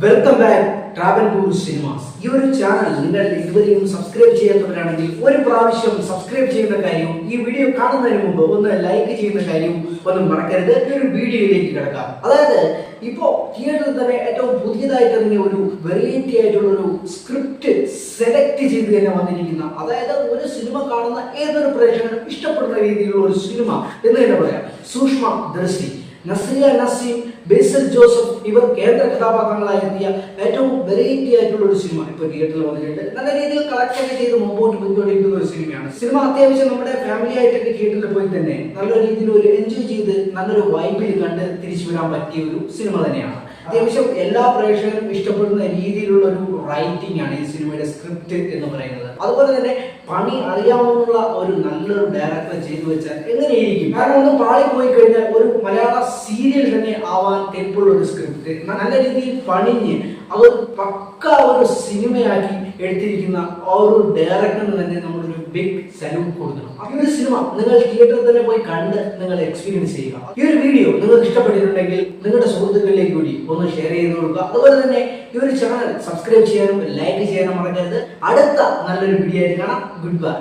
Welcome back travel ഗുരു cinemas. ഈ ഒരു channel നിങ്ങൾ ഇതുവരെയും സബ്സ്ക്രൈബ് ചെയ്യാത്തവരാണെങ്കിൽ ഒരു പ്രാവശ്യം സബ്സ്ക്രൈബ് ചെയ്യുന്ന കാര്യവും ഈ വീഡിയോ കാണുന്നതിന് മുമ്പ് ഒന്ന് ലൈക്ക് ചെയ്യുന്ന കാര്യവും ഒന്നും മറക്കരുത്. ഈ ഒരു വീഡിയോയിലേക്ക് കിടക്കാം. അതായത് ഇപ്പോൾ തിയേറ്ററിൽ തന്നെ ഏറ്റവും പുതിയതായിട്ട് ഇറങ്ങിയ ഒരു വെറൈറ്റി ആയിട്ടുള്ള ഒരു സ്ക്രിപ്റ്റ് സെലക്ട് ചെയ്ത് തന്നെ വന്നിരിക്കുന്ന, അതായത് ഒരു സിനിമ കാണുന്ന ഏതൊരു പ്രേക്ഷകനും ഇഷ്ടപ്പെടുന്ന രീതിയിലുള്ള ഒരു സിനിമ എന്ന് തന്നെ പറയാം. സൂക്ഷ്മ ദൃഷ്ടി. നസ്രിയ നസീം, ബേസിൽ ജോസഫ് ഇവർ കേന്ദ്ര കഥാപാത്രങ്ങളായി എത്തിയ ഏറ്റവും വെറൈറ്റി ആയിട്ടുള്ള ഒരു സിനിമ ഇപ്പോൾ തിയേറ്ററിൽ വന്നിട്ടുണ്ട്. നല്ല രീതിയിൽ കളക്ട് ചെയ്ത് മുമ്പോട്ട് പോയിക്കൊണ്ടിരിക്കുന്ന ഒരു സിനിമയാണ്. സിനിമ അത്യാവശ്യം നമ്മുടെ ഫാമിലി ആയിട്ടൊക്കെ തിയേറ്ററിൽ പോയി തന്നെ നല്ല രീതിയിൽ ഒരു എൻജോയ് ചെയ്ത് നല്ലൊരു വൈബിൽ കണ്ട് തിരിച്ചു വരാൻ പറ്റിയ ഒരു സിനിമ തന്നെയാണ്. അത്യാവശ്യം എല്ലാ പ്രേക്ഷകരും ഇഷ്ടപ്പെടുന്ന രീതിയിലുള്ള ഒരു റൈറ്റിംഗ് ആണ് ഈ സിനിമയുടെ സ്ക്രിപ്റ്റ് എന്ന് പറയുന്നത്. അതുപോലെ തന്നെ പണി അറിയാവുന്ന ഒരു നല്ലൊരു ഡയറക്ടർ ചെയ്തു വെച്ചാൽ എങ്ങനെയായിരിക്കും? കാരണം ഒന്ന് പാളി പോയി കഴിഞ്ഞാൽ ഒരു മലയാള സീരിയൽ തന്നെ ആവാൻ കെൽപ്പുള്ള ഒരു സ്ക്രിപ്റ്റ് നല്ല രീതിയിൽ പണിഞ്ഞ് അത് പക്ക ഒരു സിനിമയാക്കി എടുത്തിരിക്കുന്ന ആ ഒരു ഡയറക്ടറിന് തന്നെ നമ്മളൊരു ബിഗ് സല്യൂട്ട് കൊടുക്കണം. ഈ ഒരു സിനിമ നിങ്ങൾ തിയേറ്ററിൽ തന്നെ പോയി കണ്ട് നിങ്ങൾ എക്സ്പീരിയൻസ് ചെയ്യുക. ഈ ഒരു വീഡിയോ നിങ്ങൾക്ക് ഇഷ്ടപ്പെട്ടിട്ടുണ്ടെങ്കിൽ നിങ്ങളുടെ സുഹൃത്തുക്കളിലേക്ക് കൂടി ഒന്ന് ഷെയർ ചെയ്ത് കൊടുക്കുക. അതുപോലെ തന്നെ ഈ ഒരു ചാനൽ സബ്സ്ക്രൈബ് ചെയ്യാനും ലൈക്ക് ചെയ്യാനും മറക്കരുത്. അടുത്ത നല്ലൊരു വീഡിയോ ആയിട്ട് കാണാം. Good bye.